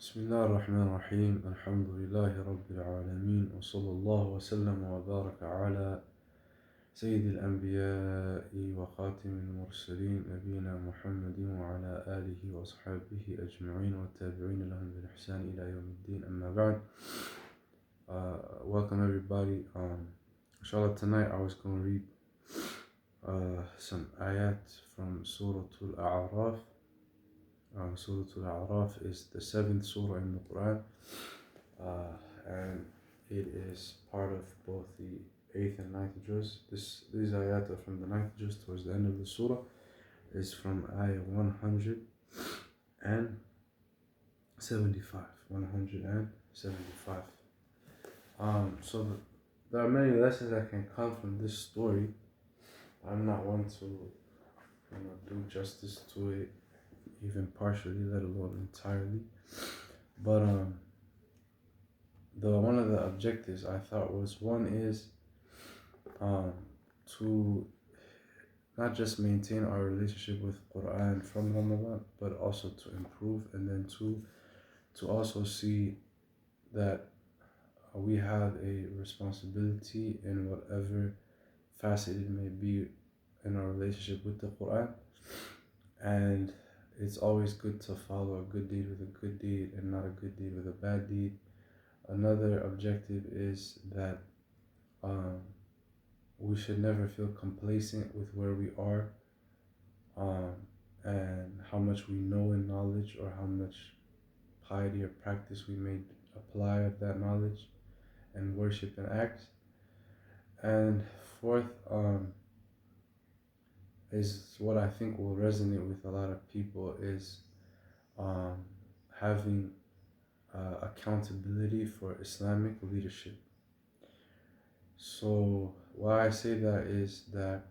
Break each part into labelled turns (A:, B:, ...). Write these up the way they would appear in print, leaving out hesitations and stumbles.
A: بسم الله الرحمن الرحيم الحمد لله رب العالمين وصلى الله وسلم وبارك على سيد الأنبياء وخاتم المرسلين نبينا محمد وعلى آله وصحبه أجمعين والتابعين لهم بالإحسان إلى يوم الدين أما بعد. Welcome everybody. Inshallah, tonight I was going to read some ayat from Surah Al-Araaf. Surah Al-Araaf is the 7th surah in the Quran, and it is part of both the 8th and 9th juz. These ayat are from the 9th juz towards the end of the surah, is from ayah 175. 175. So there are many lessons that can come from this story. I'm not one to do justice to it, even partially, let alone entirely. But one of the objectives I thought was, one is to not just maintain our relationship with Quran from Ramadan, but also to improve, and then two, to also see that we have a responsibility in whatever facet it may be in our relationship with the Quran, and it's always good to follow a good deed with a good deed and not a good deed with a bad deed. Another objective is that we should never feel complacent with where we are, and how much we know in knowledge, or how much piety or practice we may apply of that knowledge and worship and acts. And fourth, is what I think will resonate with a lot of people, is having accountability for Islamic leadership. So why I say that is that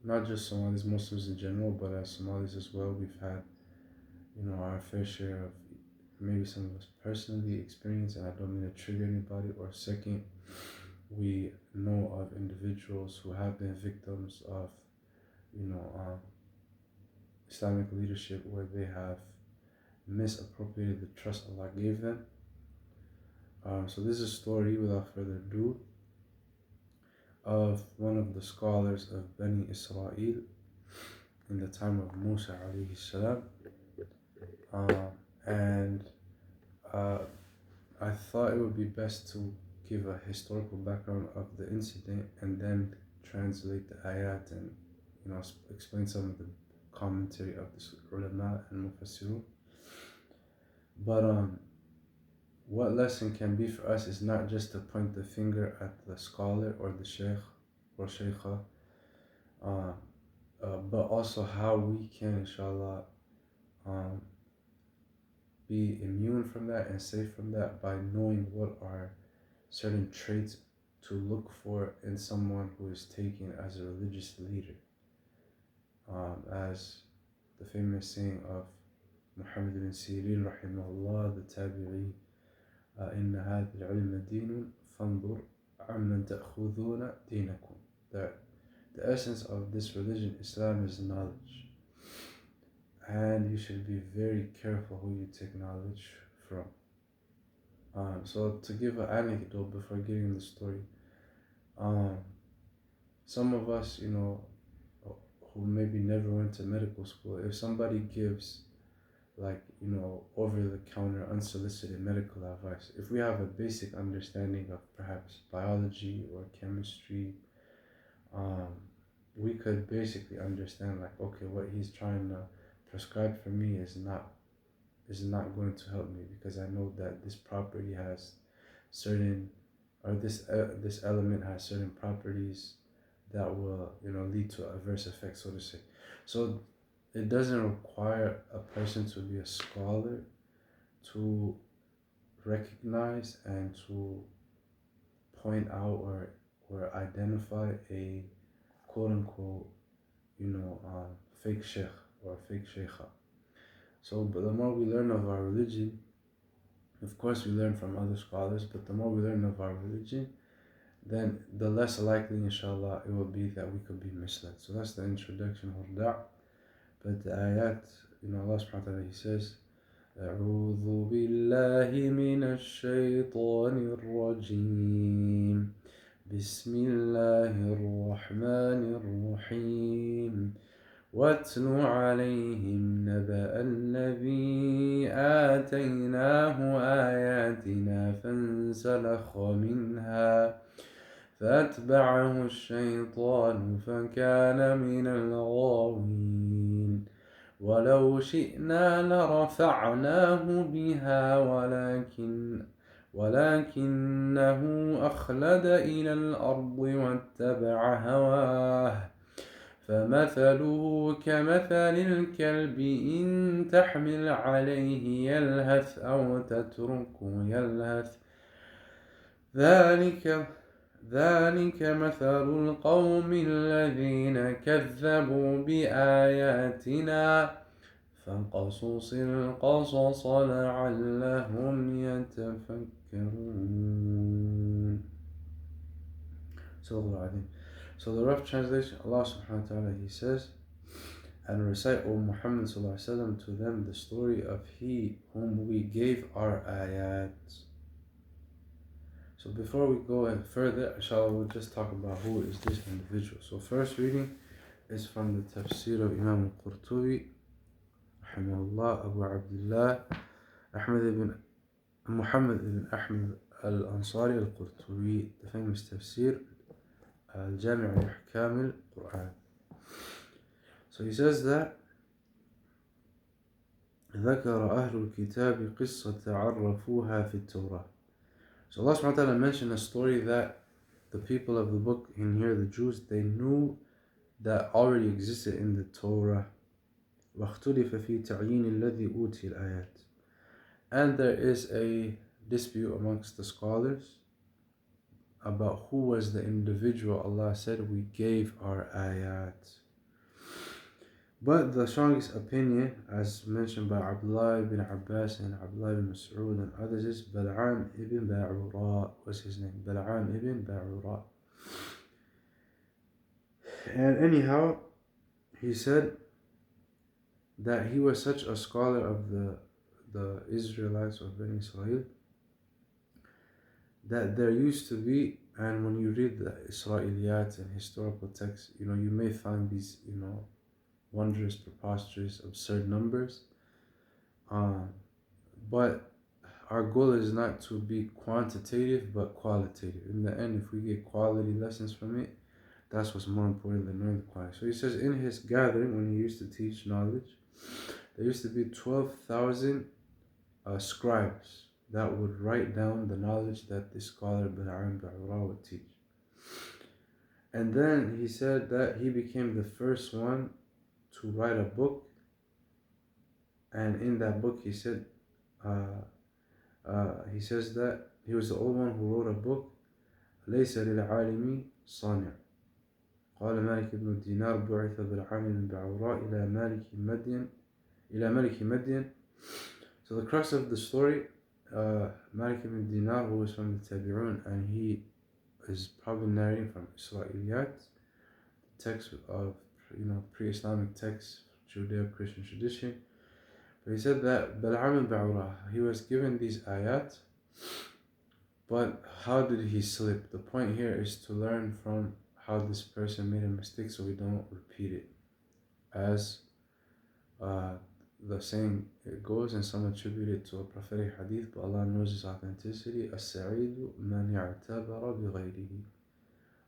A: not just Somalis, Muslims in general, but as Somalis as well, we've had our fair share of, maybe some of us personally experienced, and I don't mean to trigger anybody, or second, we know of individuals who have been victims of Islamic leadership, where they have misappropriated the trust Allah gave them. So this is a story, without further ado, of one of the scholars of Bani Israel in the time of Musa alayhi salam. And I thought it would be best to give a historical background of the incident, and then translate the ayat and explain some of the commentary of the ulama and mufassirun. But what lesson can be for us is not just to point the finger at the scholar or the sheikh or sheikha, but also how we can, inshallah, be immune from that and safe from that, by knowing what are certain traits to look for in someone who is taken as a religious leader. As the famous saying of Muhammad ibn Sirin rahimahullah, the tabi'i, إن هذا العلم دين فانظر عمن تأخذون دينكم, that the essence of this religion, Islam, is knowledge, and you should be very careful who you take knowledge from. So to give an anecdote before getting the story, some of us, who maybe never went to medical school, if somebody gives over-the-counter unsolicited medical advice, if we have a basic understanding of perhaps biology or chemistry, we could basically understand, okay, what he's trying to prescribe for me is not going to help me, because I know that this property has certain, or this element has certain properties that will lead to adverse effects, so to say. So it doesn't require a person to be a scholar to recognize and to point out or identify a quote-unquote fake sheikh or fake sheikha. So but the more we learn of our religion, of course we learn from other scholars, but the more we learn of our religion, then the less likely, inshallah, it will be that we could be misled. So that's the introduction of that. But the ayat, Allah subhanahu wa ta'ala, He says, أعوذ بالله من الشيطان الرجيم. بسم الله الرحمن الرحيم. واتل عليهم نبأ الذي آتيناه آياتنا فانسلخ منها فأتبعه الشيطان فكان من الغاوين. ولو شئنا لرفعناه بها ولكنه أخلد إلى الأرض واتبع هواه فمثله كمثل الكلب إن تحمل عليه يلهث أو تتركه يلهث ذلك مثل القوم الذين كذبوا بآياتنا فقصص القصص لعلهم يتفكرون. So the rough translation, Allah subhanahu wa ta'ala, He says, and recite, O Muhammad sallallahu alaihi wasallam, to them the story of he whom we gave our ayat. So before we go further, inshallah, we'll just talk about who is this individual. So first reading is from the tafsir of Imam al-Qurtubi, rahimahullah, Abu Abdullah, Muhammad ibn Ahmad al-Ansari al-Qurtubi, the famous tafsir, al-Jami' al-Ahkam al-Quran. So he says that ذكر أهل الكتاب قصة عرفوها في التوراة. So Allah subhanahu wa ta'ala mentioned a story that the people of the book, in here the Jews, they knew that already existed in the Torah. واختلف في تعيين الذي أوتي الآيات. And there is a dispute amongst the scholars about who was the individual Allah said we gave our ayat. But the strongest opinion, as mentioned by Abdullah ibn Abbas and Abdullah ibn Mas'ud and others, is Bal'am ibn Baa'urā was his name. Bal'am ibn Baa'urā. And anyhow, he said that he was such a scholar of the Israelites of Bani Israel that there used to be, and when you read the Israeliyat and historical texts, you may find these, wondrous, preposterous, absurd numbers. But our goal is not to be quantitative, but qualitative. In the end, if we get quality lessons from it, that's what's more important than knowing the quality. So he says in his gathering, when he used to teach knowledge, there used to be 12,000 scribes that would write down the knowledge that the scholar Bal'am Baa'urā would teach. And then he said that he became the first one to write a book, and in that book he says that he was the only one who wrote a book. ليس للعالم صانع. قال مالك بن الدينار بعث بالعام بن باعورا إلى ملك مدين. So the crux of the story, Malik ibn Dinar, who was from the Tabi'un, and he is probably narrating from Israeliyat, text of pre-Islamic texts, Judeo-Christian tradition. But he said that Bal'am ibn Baa'urā, he was given these ayat, but how did he slip? The point here is to learn from how this person made a mistake so we don't repeat it. As the saying it goes, and some attribute it to a prophetic hadith, but Allah knows its authenticity. As-sa'idu man i'tabara bighayrihi,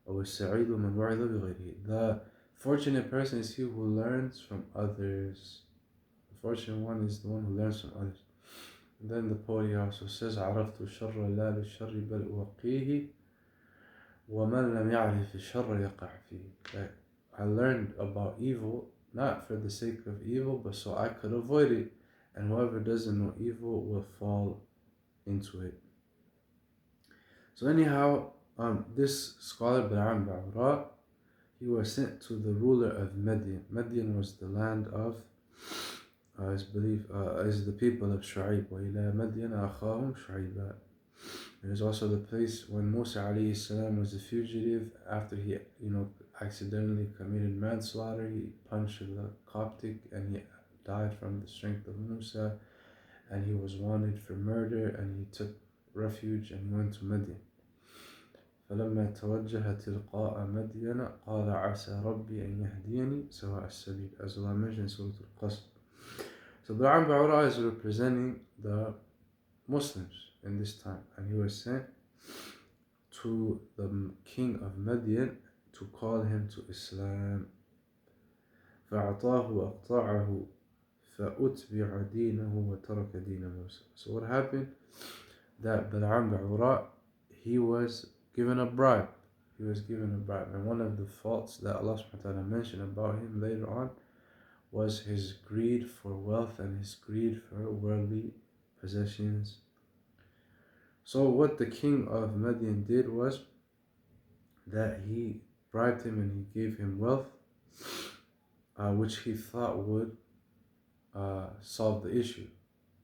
A: or as-sa'idu man wa'idha bighayrihi. The fortunate person is he who learns from others. The fortunate one is the one who learns from others. And then the poet also says, عرفت الشر لا للشر بل أوقيه ومن لم يعرف الشر يقع فيه. That I learned about evil not for the sake of evil, but so I could avoid it. And whoever doesn't know evil will fall into it. So anyhow, this scholar Bal'am Baa'urā, he was sent to the ruler of Madian. Madian was the land of, is the people of Shu'aib. وَإِلَى مَدْيَنَ أَخَاهُمْ شُعَيْبًا. It is also the place when Musa alayhi salam was a fugitive after he, accidentally committed manslaughter. He punched the Coptic and he died from the strength of Musa. and he was wanted for murder, and he took refuge and he went to Madian. فلما توجه تلقاء مدين قال عسى ربي أن يهديني سواء السبيل, as Allah mentioned in Surah Al-Qasr. So بالعام باعورا is representing the Muslims in this time, and he was sent to the king of Madian to call him to Islam. فأعطاه وأقطعه فأتبع دينه وترك دين موسى. So what happened? That بالعام باعورا, he was given a bribe. He was given a bribe, and one of the faults that Allah subhanahu wa ta'ala mentioned about him later on was his greed for wealth and his greed for worldly possessions. So what the king of Madian did was that he bribed him and he gave him wealth, which he thought would solve the issue,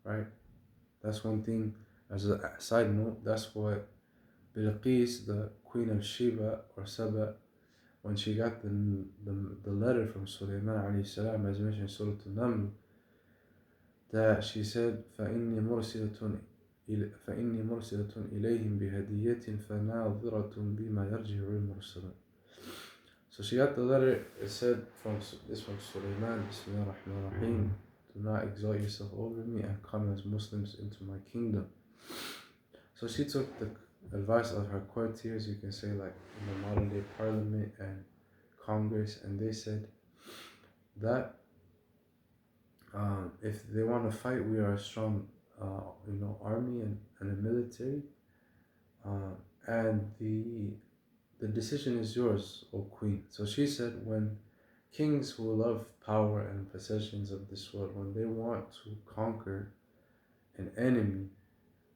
A: right? That's one thing. As a side note, that's what Bilqis, the queen of Sheba or Saba, when she got the letter from Sulaiman alayhi salam, as mentioned in Surah Al-Naml, that she said, فَإِنِّي مُرْسِلَةٌ إِلَيْهِمْ بِهَدِيَّةٍ فَنَاظِرَةٌ بِمَا يَرْجِعُ الْمُرْسَلُونَ. So she got the letter. It said from Sulaiman, Bismillah ar-Rahman ar-Rahim, do not exalt yourself over me and come as Muslims into my kingdom. So she took the advice of her courtiers, you can say, like in the modern day parliament and Congress, and they said that if they want to fight, we are a strong army and a military, and the decision is yours, O queen. So she said, when kings who love power and possessions of this world, when they want to conquer an enemy,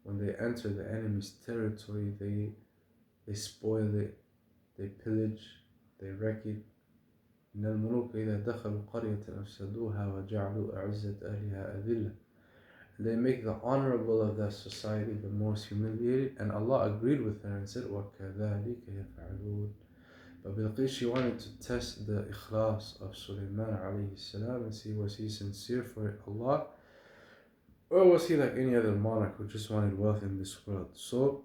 A: when they enter the enemy's territory, they spoil it, they pillage, they wreck it. إن الملوك إذا دخلوا قرية أفسدوها وجعلوا أعزة أهلها أذلة. They make the honorable of that society the most humiliated, and Allah agreed with her and said, وَكَذَلِكَ يَفْعَلُونَ. But Bilqis, she wanted to test the ikhlas of Sulaiman alayhi salam and see, was he sincere for Allah, or was he like any other monarch who just wanted wealth in this world? So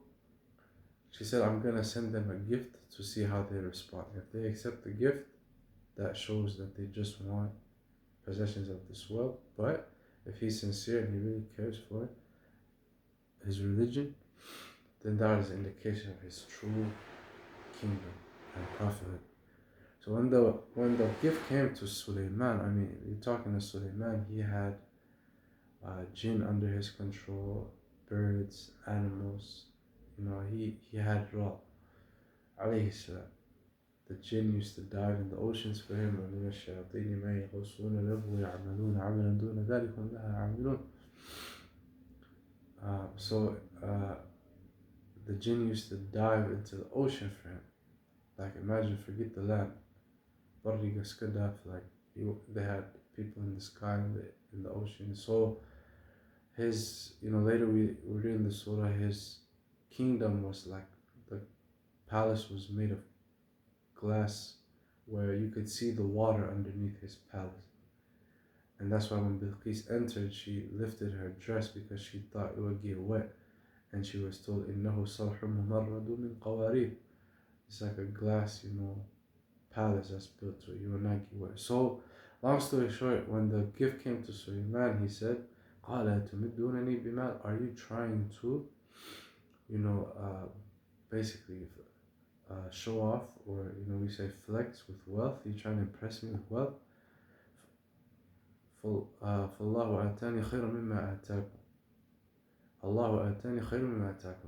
A: she said, I'm going to send them a gift to see how they respond. If they accept the gift, that shows that they just want possessions of this world. But if he's sincere and he really cares for his religion, then that is an indication of his true kingdom and prophethood. So when the gift came to Sulaiman, I mean, you're talking to Sulaiman, he had jinn under his control, birds, animals. He had Ra alayhi salam. The jinn used to dive in the oceans for him. So the jinn used to dive into the ocean for him. Like, imagine, forget the land. Like, they had people in the sky, in the ocean. So his, later we read in the surah, his kingdom was like, the palace was made of glass, where you could see the water underneath his palace. And that's why when Bilqis entered, she lifted her dress because she thought it would get wet, and she was told, إِنَّهُ صَرْحٌ مُمَرَّدٌ مِنْ قَوَارِيرَ. It's like a glass, palace that's built so you will not get wet. So, long story short, when the gift came to Sulaiman, he said, قَالَ تُمِدُّونَنِي بِمَالٍ. Are you trying to, basically show off, or we say flex with wealth? You're trying to impress me with wealth? فَاللَّهُ آتَانِي خَيْرًا مِمَّا آتَاكُمْ.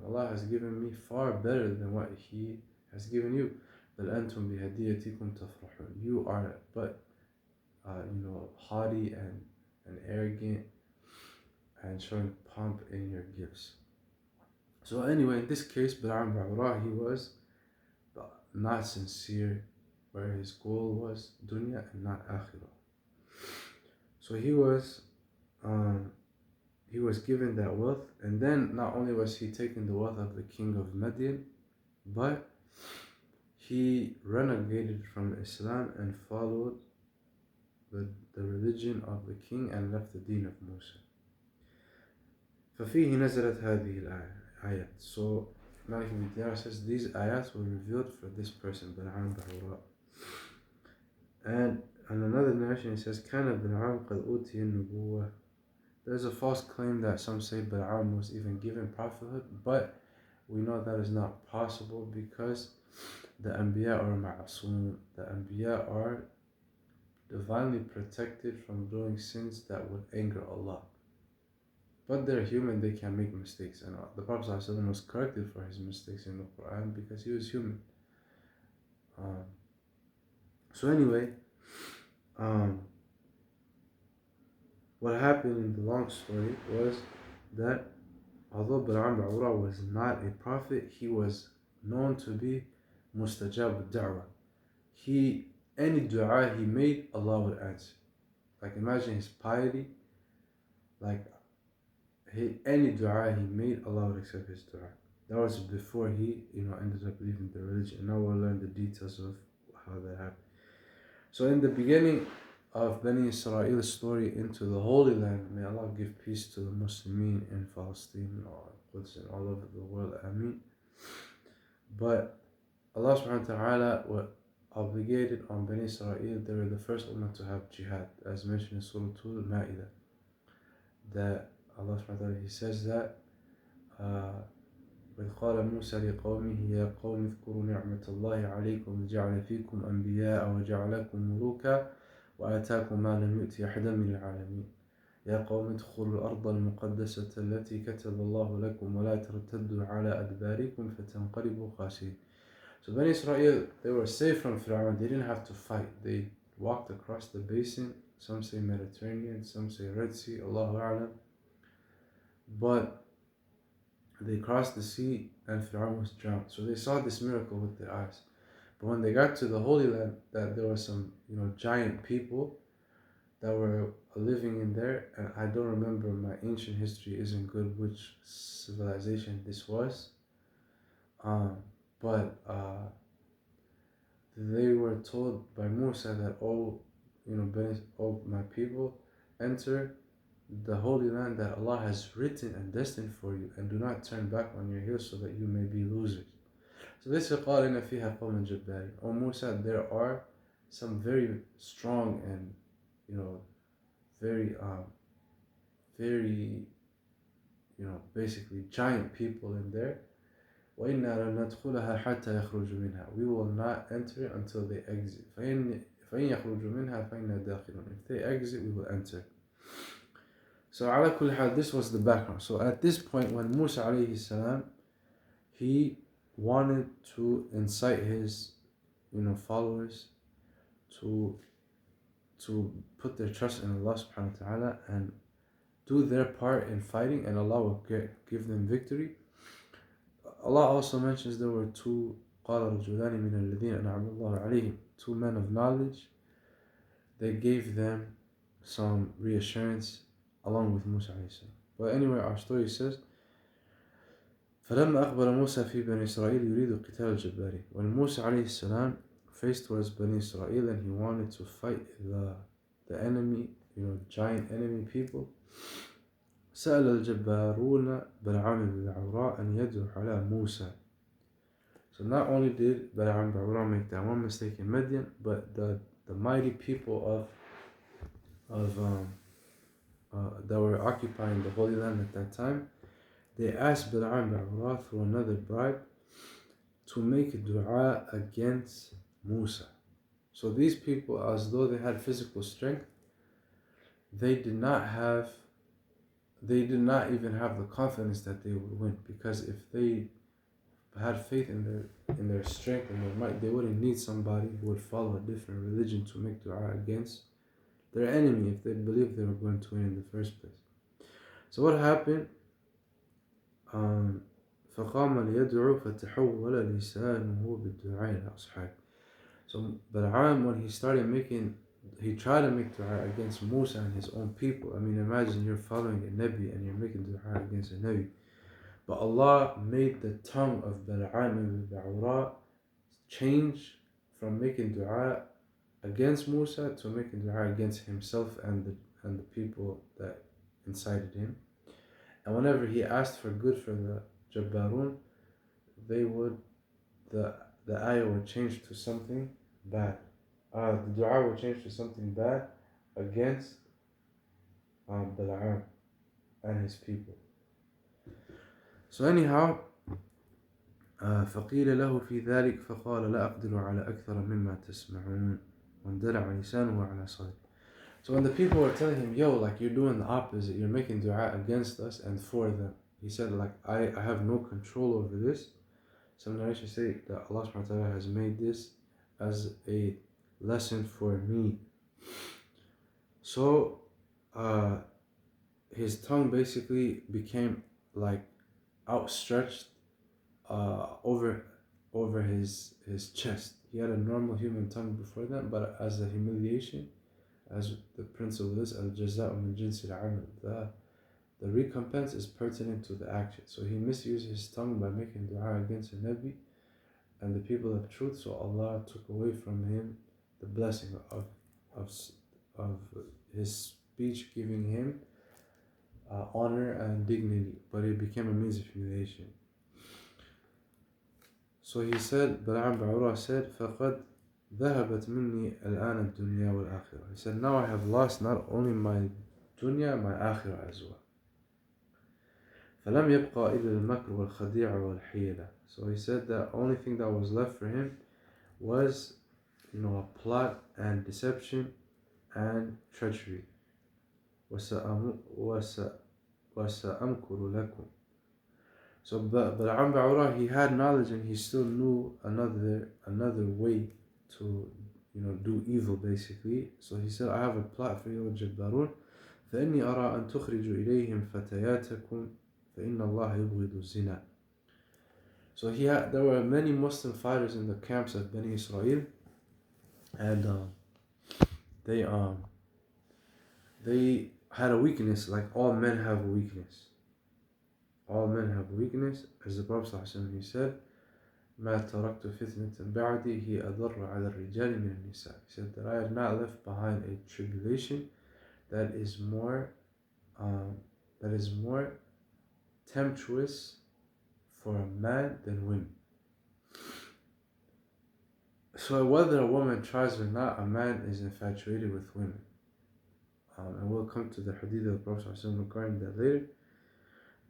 A: Allah has given me far better than what He has given you. بَلْ أَنْتُمْ بِهَدِيَّتِكُمْ تَفْرَحُونَ. You are but haughty and arrogant and showing pomp in your gifts. So anyway, in this case, بالعام باعورا, he was not sincere, where his goal was dunya and not akhirah. So he was given that wealth, and then not only was he taking the wealth of the king of Madian, but he renegated from Islam and followed the religion of the king and left the deen of Musa. ففيه نزلت هذه الآيات. So Malik ibn Dinar says these ayats were revealed for this person, بالعام باعورا. And in another narration it says كان بالعام قد أوتي النبوة. There's a false claim that some say Bal'am was even given prophethood, but we know that is not possible because the Anbiya are ma'asum. The Anbiya are divinely protected from doing sins that would anger Allah. But they're human, they can make mistakes. And the Prophet ﷺ was corrected for his mistakes in the Quran because he was human. So anyway, what happened in the long story was that although Bal'am Ba'ura was not a prophet, he was known to be mustajab al-da'wah. Any dua he made, Allah would answer. Like imagine his piety, like any dua he made, Allah would accept his dua. That was before he, ended up leaving the religion. Now we'll learn the details of how that happened. So in the beginning of Bani Israel's story into the Holy Land, may Allah give peace to the Muslimin in Palestine or Quds and all over the world, Ameen. But Allah subhanahu wa ta'ala was obligated on Bani Israel, they were the first ummah to have jihad, as mentioned in Surah Al-Ma'idah. That Allah subhanahu wa ta'ala, He says that وإذ قال موسى لقومه يا قوم اذكروا نعمة الله عليكم جعل فيكم أنبياء وجعلكم ملوكا وآتاكم ما لم يؤت أحدا من العالمين يا قوم ادخلوا الأرض المقدسة التي كتب الله لكم ولا ترتدوا على أدباركم فتنقلبوا خاسرين. So Bani Israel, they were safe from Fir'aun. They didn't have to fight. They walked across the basin. Some say Mediterranean, some say Red Sea, Allahu A'lam. But they crossed the sea and Fir'aun was drowned. So they saw this miracle with their eyes. But when they got to the Holy Land, that there were some, giant people that were living in there. And I don't remember, my ancient history isn't good which civilization this was. But they were told by Musa that, oh my people, enter the Holy Land that Allah has written and destined for you, and do not turn back on your heels so that you may be losers. So this is قال إن فيها قوم جبارين. Oh Musa, there are some very strong and very basically giant people in there. وإنا لن ندخلها حتى يخرجوا منها. We will not enter until they exit. فإن يخرجوا منها فإنا داخلون. If they exit, we will enter. So على كل حال, this was the background. So at this point, when Musa alayhi salam, he wanted to incite his followers to put their trust in Allah subhanahu wa ta'ala and do their part in fighting, and Allah will give them victory. Allah also mentions there were two قال رجلان من الذين أنعم الله عليهم, two men of knowledge. They gave them some reassurance along with Musa alayhi salam. But anyway, our story says فلما أقبل موسى في بني إسرائيل يريد قتال الجبارين. When Musa alayhi salam faced towards Bani Israel and he wanted to fight the enemy, giant enemy people, سأل الجبارون بالعام باعورا أن يدعو على موسى. So not only did Bal'am Ba'ura make that one mistake in Midian, but the mighty people that were occupying the Holy Land at that time, they asked Bal'am Ba'ura through another bribe to make a dua against Musa. So these people, as though they had physical strength, they did not even have the confidence that they would win, because if they had faith in their strength and their might, they wouldn't need somebody who would follow a different religion to make dua against their enemy if they believed they were going to win in the first place. So what happened? فقام ليدعو فتحول لسانه بالدعاء لأصحابه. So Bal'am, when he tried to make dua against Musa and his own people. I mean, imagine you're following a Nabi and you're making dua against a Nabi. But Allah made the tongue of Bal'am and Ba'ura change from making dua against Musa to making dua against himself and the people that incited him. And whenever he asked for good for the Jabbarun, they would, the ayah would change to something bad. The dua would change to something bad against Bal'am and his people. So anyhow, فقيل له في ذلك فقال لا أقدر على أكثر مما تسمعون واندلع لسانه على صدره. So when the people were telling him, yo, like you're doing the opposite, you're making dua against us and for them, he said, like, I have no control over this. Some narrations say that Allah subhanahu wa ta'ala has made this as a lesson for me. So his tongue basically became like outstretched over his chest. He had a normal human tongue before that, but as a humiliation, as the principle is, al-jaza'u min jinsi al-amal, the recompense is pertinent to the action. So he misused his tongue by making dua against the Nabi and the people of truth, so Allah took away from him the blessing of his speech, giving him honor and dignity, but it became a means of humiliation. So he said, Bal'am Baura said, فَقَدْ ذَهَبَتْ مِنِّي الْآنَ الدُّنْيَا وَالْآخِرَةِ. He said, now I have lost not only my dunya, my akhirah as well. فَلَمْ يَبْقَى إِلَّا الْمَكْرُ وَالْخَدِيعَ وَالْحِيلَةِ. So he said the only thing that was left for him was, a plot and deception and treachery. وَسَأَمْكُرُ لَكُمْ. So Bal'am Baura, he had knowledge and he still knew another way to do evil basically. So he said, I have a plot for you, Jabbarun. فإني أرى أن تخرجوا إليهم فتياتكم فإن الله يبغض الزنا. So there were many Muslim fighters in the camps of Bani Israel, and they had a weakness, like all men have a weakness. All men have a weakness, as the Prophet ﷺ, he said, ما تركت فتنة بعدي هي أضر على الرجال من النساء. He said that I have not left behind a tribulation that is more tempestuous for a man than women. So whether a woman tries or not, a man is infatuated with women. And we'll come to the hadith of the Prophet ﷺ regarding that later.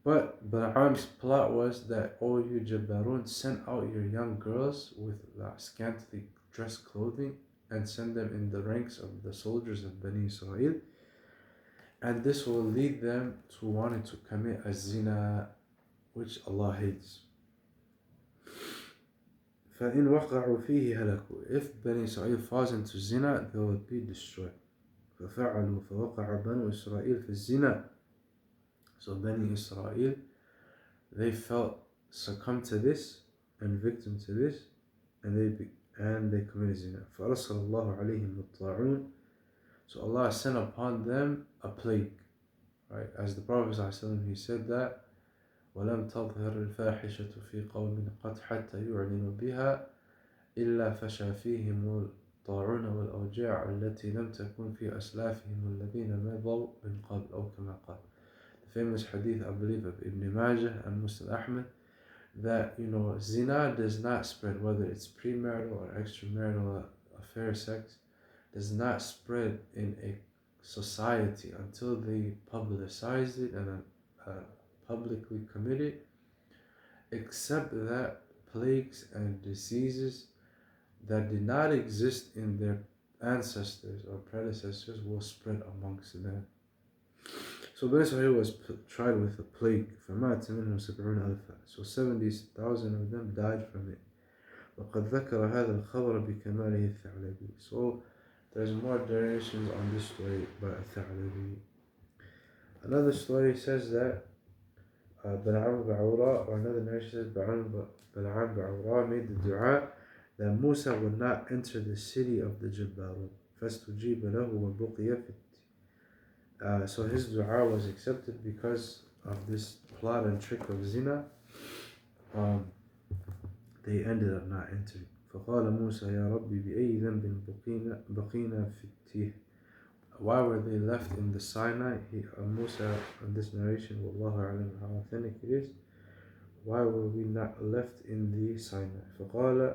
A: But Bal'am's plot was that, oh, you Jabbarun, send out your young girls with scantily dressed clothing and send them in the ranks of the soldiers of Bani Israel. And this will lead them to wanting to commit a zina, which Allah hates. فَإِنْ وَقَعُوا فِيهِ هَلَكُوا. If Bani Israel falls into zina, they will be destroyed. فَفَعَلُوا فَوَقَعَ بَنُوا إِسْرَائِيلَ فِي الزِّنَا. So Bani Israel, they succumbed to this and victim to this, and they committed zina. فَأَرْسَلَ اللَّهُ عَلَيْهِمُ الطَّاعُونَ. So Allah sent upon them a plague, right? As the Prophet ﷺ, he said that, وَلَمْ تَظْهِرِ الْفَاحِشَةُ فِي قَوْمٍ قَدْ حَتَّى يُعْلِنُوا بِهَا إِلَّا فَشَى فِيهِمُ الطَّاعُونَ وَالْأَوْجَاعُ الَّتِي لَمْ تَكُنْ فِي أَسْلَافِهِمُ الَّذِينَ مَضَوْا مِنْ قَبْلُ أو كما قال. The famous hadith, I believe, of Ibn Majah and Muslim Ahmed, that zina does not spread, whether it's premarital or extramarital affair, sex, does not spread in a society until they publicize it and publicly commit it, except that plagues and diseases that did not exist in their ancestors or predecessors will spread amongst them. So Bani Israel was tried with a plague. فَمَاتَ مِنْهُمْ 70,000. So 70,000 of them died from it. وَقَدْ ذَكَرَ هَذَا الْخَبَرَ بِكَمَالِهِ الثَّعْلَبِي. So there's more narrations on this story by Al-Tha'labi. Another story says that Bal'am Baura, or another narration says Bal'am Baura made the dua that Musa would not enter the city of the Jabbarun. فَاسْتُجِيبَ لَهُ وَبُقِيَ فِي. So his dua was accepted because of this plot and trick of zina. They ended up not entering. فقال موسى يا ربي بأي ذنب بقينا في التيه why were they left in the Sinai? Musa, in this narration, Wallahu alam, how authentic it is, why were we not left in the Sinai? فقال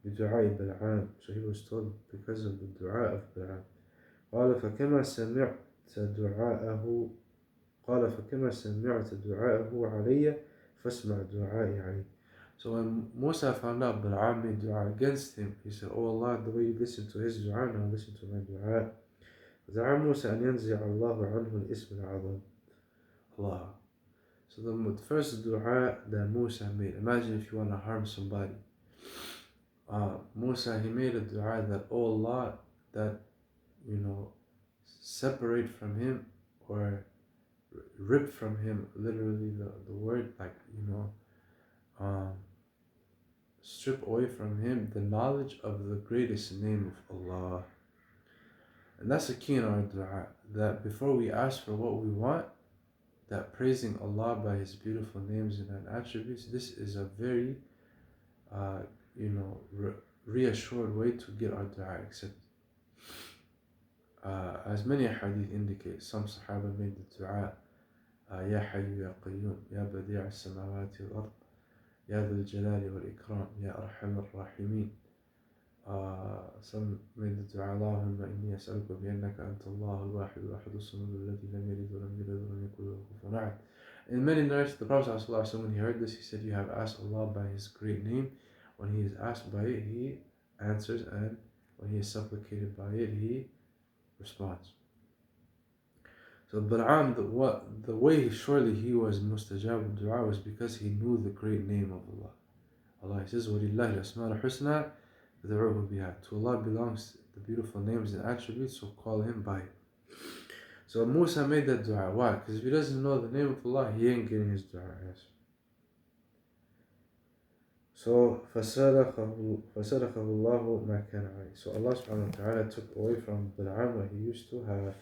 A: بدعاء بالعام. So he was told because of the dua of Bal'am. قال فكما سمعت دعاءه قال فكما سمعت دعاءه علي فاسمع دعائي عليه. So when Musa found out Bal'am made dua against him, he said, Oh Allah, the way you listen to his dua, now listen to my dua. دعا موسى أن ينزع الله عنه الاسم العظيم. Allah. So the first dua that Musa made, imagine if you want to harm somebody. Musa, he made a dua that, oh Allah, that, separate from him or rip from him, literally the word, like, strip away from him the knowledge of the greatest name of Allah. And that's the key in our dua, that before we ask for what we want, that praising Allah by His beautiful names and attributes, this is a very, reassured way to get our dua accepted. As many hadith indicate, some Sahaba made the dua, Ya Hayyu Ya Qayyum, Ya Badi' al-Samawati wal-Ard, Ya Dhul Jalali wal-Ikram, Ya Arham al-Rahimin. Some made the dua, Allahumma inni as'aluka bi'annaka anta Allah al-Wahid al-Ahad as-Samad alladhi lam yalid wa lam yulad wa lam yakul lahu kufuwan ahad. In many narrations, the Prophet ﷺ, when he heard this, he said, you have asked Allah by His great name. When he is asked by it, He answers, and when he is supplicated by it, He responds. So Bal'am, the way surely he was mustajab dua was because he knew the great name of Allah. Allah, He says, وَلِلَّهِ الْأَسْمَاءُ الْحُسْنَى فَادْعُوهُ بِهَا. To Allah belongs the beautiful names and attributes, so call Him by it. So Musa made that dua. Why? Because if he doesn't know the name of Allah, he ain't getting his dua answered. So فَصَدَقَهُ اللَّهُ مَا كَانَ عَلَيْهِ. So Allah subhanahu wa ta'ala took away from Bal'am what he used to have.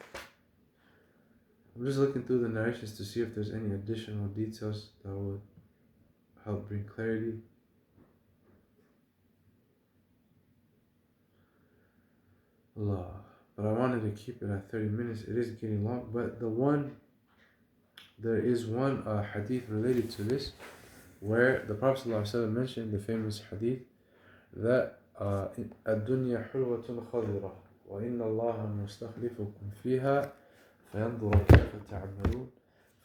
A: I'm just looking through the narrations to see if there's any additional details that would help bring clarity. Allah. But I wanted to keep it at 30 minutes. It is getting long. But there is one hadith related to this, where the Prophet ﷺ mentioned the famous hadith that الدنيا حلوة خضرة وإن الله مستخلفكم فيها فينظر كيف تعملون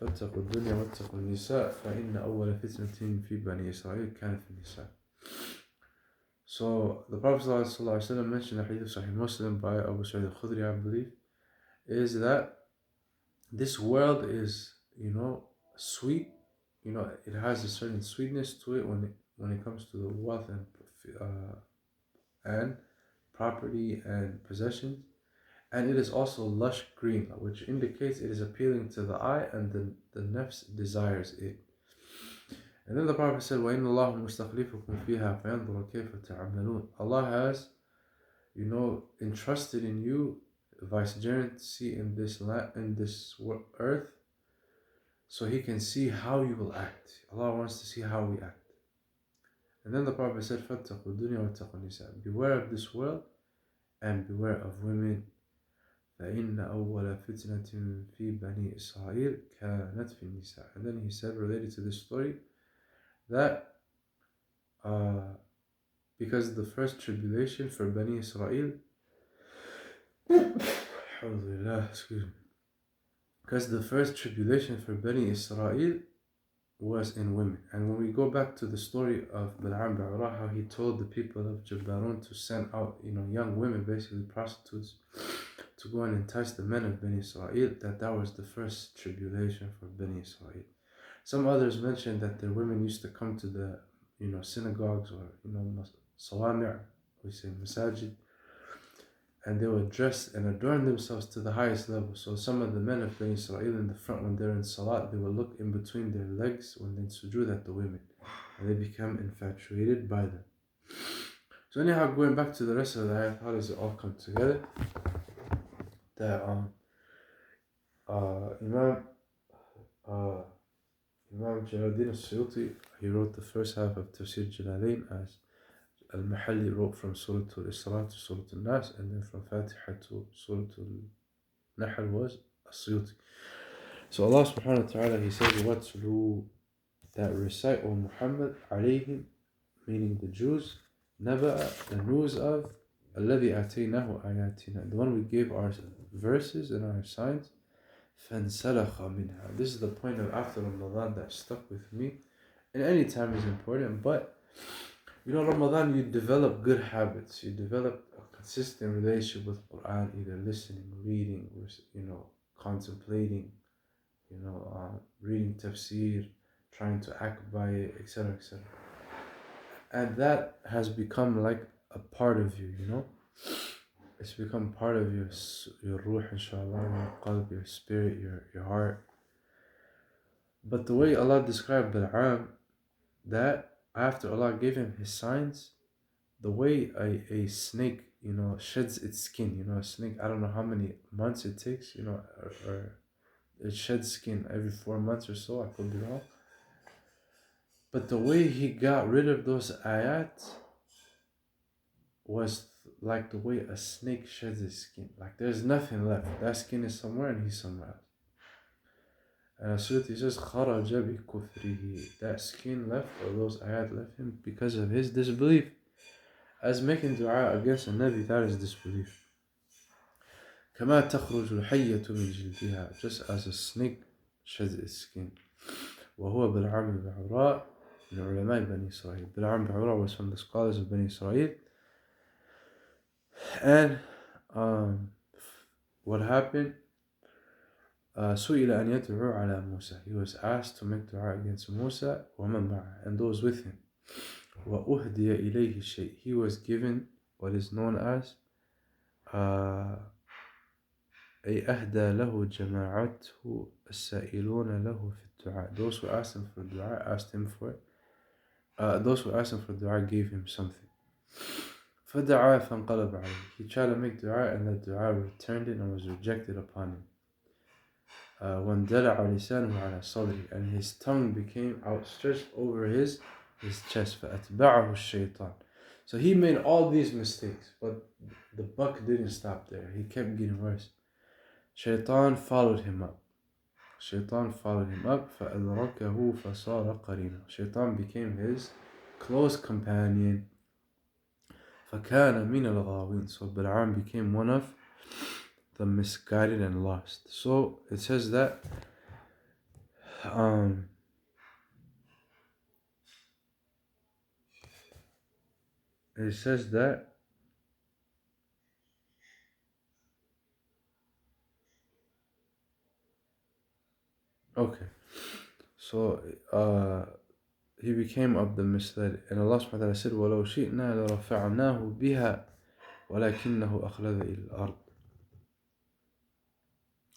A: فاتقوا الدنيا واتقوا النساء فإن أول فتنة في بني إسرائيل كانت في النساء. So the Prophet ﷺ mentioned a hadith Sahih Muslim by Abu Sa'id al-Khudri, I believe, is that this world is, sweet. It has a certain sweetness to it when it comes to the wealth and property and possessions, and it is also lush green, which indicates it is appealing to the eye and the nafs desires it. And then the Prophet said, وَإِنَّ اللَّهُ مُسْتَخْلِفُكُمْ فِيهَا فَيَنْظُرُ كَيْفَ تَعْمَلُونَ. Allah has, entrusted in you vicegerency in this land, in this earth, so He can see how you will act. Allah wants to see how we act. And then the Prophet said, فَاتَّقُوا الدُّنْيَا وَاتَّقُوا النِّسَاء. Beware of this world and beware of women. فَإِنَّ أَوَّلَ فِتْنَةٍ فِي بَنِي إِسْرَائِيلَ كَانَتْ فِي النِّسَاء. And then he said, related to this story, that because the first tribulation for Bani Israel, excuse me, because the first tribulation for Bani Israel was in women. And when we go back to the story of Bal'am Ba'urah, how he told the people of Jabbarun to send out, young women, basically prostitutes, to go and entice the men of Bani Israel, that was the first tribulation for Bani Israel. Some others mentioned that their women used to come to the, synagogues or, sawami', we say masajid, and they would dress and adorn themselves to the highest level. So some of the men of Bani Israel in the front, when they're in salat, they would look in between their legs when they sujood at the women, and they become infatuated by them. So anyhow, going back to the rest of the ayat, how does it all come together? That Imam Jalaluddin al-Suyuti, he wrote the first half of Tafsir Jalalain, as Al-Mahalli wrote from Surah Al-Isra to Surah Al-Nas, and then from Fatiha to Surah Nahl was As-Suyuti. So Allah subhanahu wa ta'ala, He says, وَاتْلُو, that recite, O Muhammad, alayhim, meaning the Jews, naba'a, the news of, الَّذِي أَتَيْنَاهُ آيَاتِنَا, the one we gave our verses and our signs, فَانْسَلَخَ مِنْهَا. This is the point of after Ramadan that stuck with me. And any time is important, but Ramadan, you develop good habits. You develop a consistent relationship with Quran, either listening, reading, or contemplating, reading tafsir, trying to act by it, etc., etc. And that has become like a part of you, It's become part of your ruh, inshallah, your qalb, your spirit, your heart. But the way Allah described Bal'am, that after Allah gave him his signs, the way a snake, sheds its skin, a snake, I don't know how many months it takes, or it sheds skin every 4 months or so, I could be wrong. But the way he got rid of those ayat was like the way a snake sheds its skin. Like there's nothing left. That skin is somewhere and he's somewhere else. And As-Suyuti says, خَرَجَ بِكُفْرِهِ, that skin left, or those ayat left him because of his disbelief. As making dua against a Nabi, that is disbelief. كَمَا تَخْرُجُ الْحَيَّةُ مِنْ جِلْدِهَا, just as a snake sheds its skin. وهو بالعام باعورا من علماء بني إسرائيل. بالعام باعورا was from the scholars of Bani Israel. And what happened? سئل أن يدعو على موسى. He was asked to make dua against Musa ومن معه, and those with him. وأهدي إليه الشيء. He was given what is known as أي أهدى له جماعته السائلون له في الدعاء. Those who asked him for dua asked him for it. Those who asked him for dua gave him something. فدعا فانقلب عليه. He tried to make dua and that dua returned it and was rejected upon him. واندلع لسانه على صدره, and his tongue became outstretched over his chest. فأتبعه الشيطان. So he made all these mistakes, but the buck didn't stop there. He kept getting worse. Shaitan followed him up. فأدركه فصار قرينا. Shaitan became his close companion. فكان من الغاوين. So Bal'am became one of the misguided and lost. So it says that okay, so he became of the misled, and Allah subhanahu wa ta'ala said, وَلَوْ شِئْنَا لَرَفَعْنَاهُ بِهَا وَلَكِنَّهُ أَخْلَدَ إِلَى الْأَرْضِ.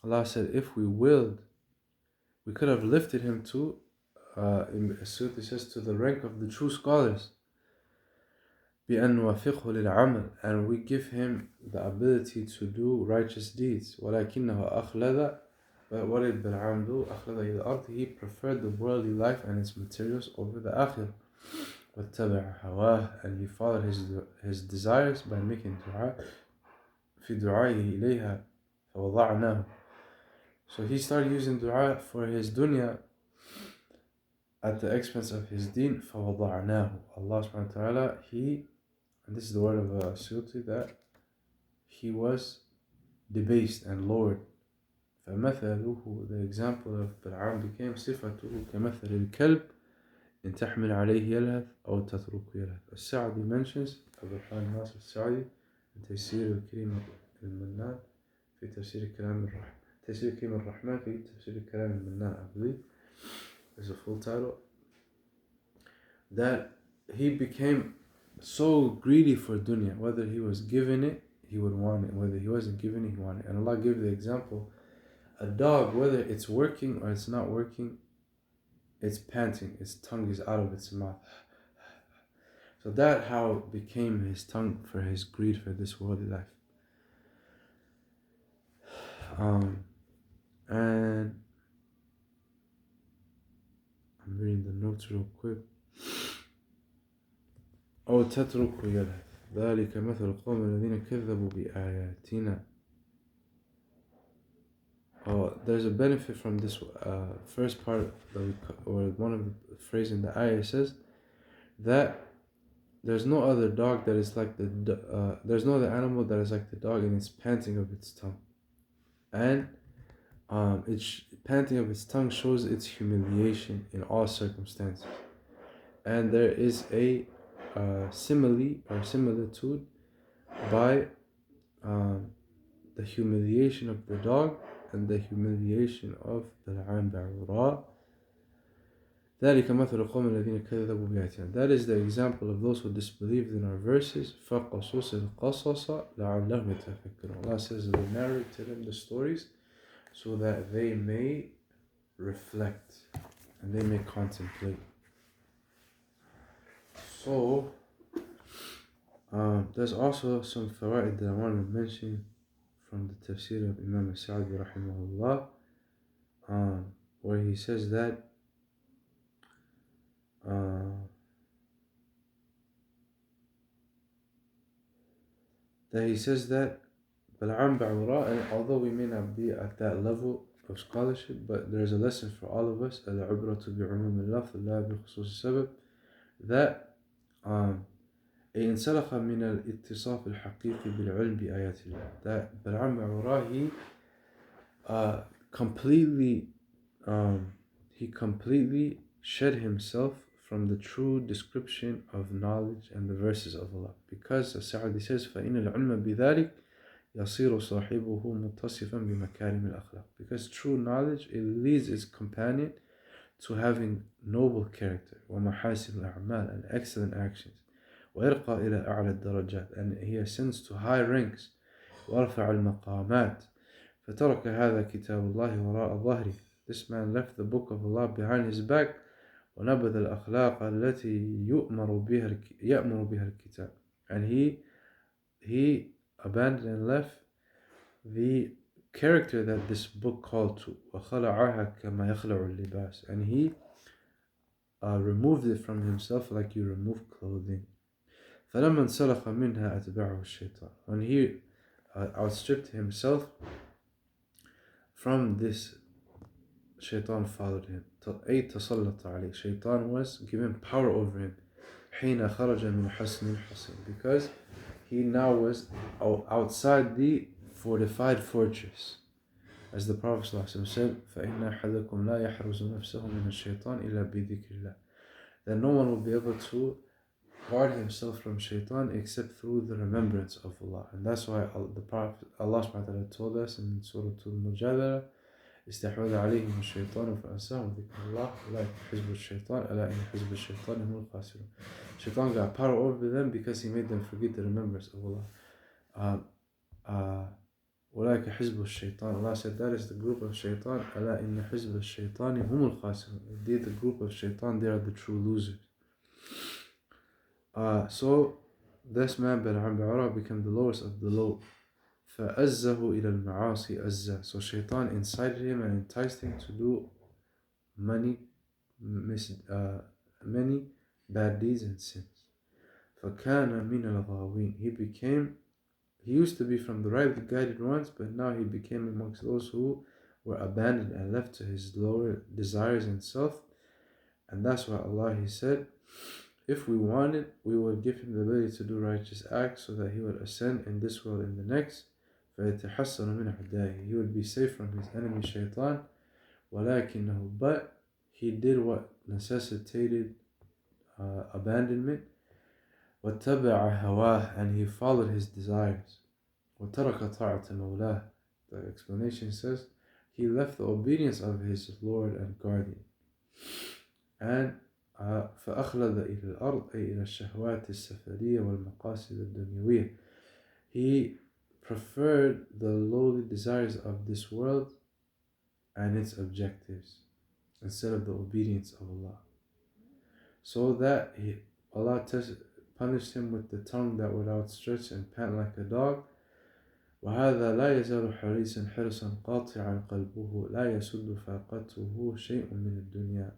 A: Allah said, if we willed, we could have lifted him to, As-Suyuti says, to the rank of the true scholars. بأن نوفقه للعمل, and we give him the ability to do righteous deeds. ولكنه أخلد, but what did Bal'am do? أخلد إلى الأرض, he preferred the worldly life and its materials over the akhirah. واتبع هواه, and he followed his desires by making dua في دعائه إليها فوضعناه. So he started using dua for his dunya at the expense of his deen. فوضعناه. Allah subhanahu wa ta'ala, and this is the word of Suyuti, that he was debased and lowered. فمثله, the example of Bal'am became صفته كمثل الكلب إن تحمل عليه يلهث أو تتركه يلهث. السعدي mentions, Abu Hamid Nasr السعدي, in تفسير الكريم المنان في تفسير كلام الرحمن, تفسير كلام الرحمن في تفسير كلام المنان, I believe is a full title, that he became so greedy for dunya. Whether he was given it, he would want it. Whether he wasn't given it, he wanted it. And Allah gave the example, a dog, whether it's working or it's not working, it's panting, its tongue is out of its mouth. So that how became his tongue, for his greed for this worldly life. And I'm reading the notes real quick. أو تترك يلهث ذلك مثل القوم الذين كذبوا بآياتنا there's a benefit from this first part or one of the phrase in the ayah says that there's no other dog that is like there's no other animal that is like the dog in its panting of its tongue, and its panting of its tongue shows its humiliation in all circumstances, and there is a simile or similitude by um, the humiliation of the dog and the humiliation of بالعام باعورا. ذلك مثل القوم الذين كذبوا بآياتنا. That is the example of those who disbelieved in our verses. فقصص القصص لعلهم يتفكرون. Allah says we narrate to them the stories so that they may reflect and they may contemplate. So there's also some fawaid that I want to mention from the tafsir of Imam al-Sa'di rahimahullah, where he says that Bal'am Ba'ura, and although we may not be at that level of scholarship, but there's a lesson for all of us, al-ibratu bi'umum al-lafz la bi khusus sabab, that انسلخ من الاتصاف الحقيقي بالعلم بآيات الله. That Bal'am Ba'ura, he completely shed himself from the true description of knowledge and the verses of Allah, because as Sa'di says فإن العلم بذلك يصير صاحبه متصفا بمكارم الأخلاق, because true knowledge, it leads its companion to having noble character ومحاسن الأعمال and excellent actions, ويرقى إلى أعلى الدرجات, and he ascends to high ranks, وأرفع المقامات. فترك هذا كتاب الله وراء ظهره. This man left the book of Allah behind his back. ونبذ الأخلاق التي يأمر بها الكتاب, and he abandoned and left the character that this book called to. وخلعها كما يخلع اللباس, and he removed it from himself like you remove clothing. فلما انسلخ منها أتبعه الشيطان. When he outstripped himself from this, Shaitan followed him. أي تسلط عليه. Shaitan was given power over him. حين خرج من حصن الحصين, because he now was outside the fortified fortress. As the Prophet ﷺ said, فإن أحدكم لا يحرز نفسه من الشيطان إلا بذكر الله. That no one will be able to guard himself from Shaitan except through the remembrance of Allah. And that's why the Prophet, Allah subhanahu wa ta'ala told us in Surah Al-Mujadala, استحوذ عليهم الشيطان فأنساهم ذكر الله أولئك حزب الشيطان ألا إن حزب الشيطان هم الخاسرون. Shaitan got power over them because he made them forget the remembrance of Allah. أولئك حزب الشيطان. Allah said that is the group of Shaitan. ألا إن حزب الشيطان هم الخاسرون. Indeed, the group of Shaitan, they are the true losers. So this man Bal'am Ba'ura became the lowest of the low. فأزه إلى المعاصي أزه. So Shaitan incited him and enticed him to do many bad deeds and sins. فكان من الغاوين. He used to be from the right, the guided ones, but now he became amongst those who were abandoned and left to his lower desires and self. And that's why Allah, He said, if we wanted, we would give him the ability to do righteous acts so that he would ascend in this world and the next. فَيَتَحَسَّنُ مِنْ أَعْدَائِهِ. He would be safe from his enemy Shaitan. وَلَكِنَّهُ, but he did what necessitated abandonment. وَاتَّبَعَ هَوَاهُ, and he followed his desires. وَتَرَكَ طَاعَةَ مَوْلَاهُ. The explanation says he left the obedience of his Lord and guardian. And فأخلد إلى الأرض أي إلى الشهوات السفلية والمقاصد الدنيوية. He preferred the lowly desires of this world and its objectives instead of the obedience of Allah. So that Allah punished him with the tongue that would outstretch and pant like a dog. وهذا لا يزال حريصا حرصا قاطعا قلبه لا يسد فاقته شيء من الدنيا.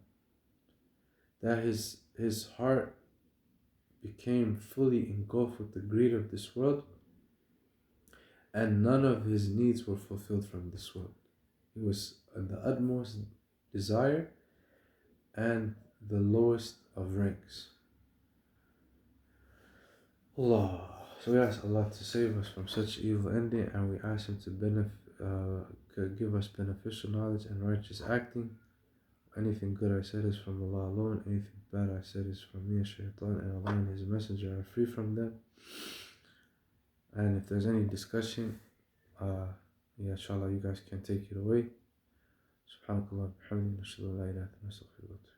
A: That his heart became fully engulfed with the greed of this world, and none of his needs were fulfilled from this world. He was in the utmost desire and the lowest of ranks. Allah. So we ask Allah to save us from such evil ending, and we ask Him to give us beneficial knowledge and righteous acting. Anything good I said is from Allah alone. Anything bad I said is from me, shaitan, and Allah and His Messenger are free from them. And if there's any discussion, inshallah, you guys can take it away. Subhanakallah, bihamdihi, nashhadu an la ilaha illa anta, nastaghfiruka.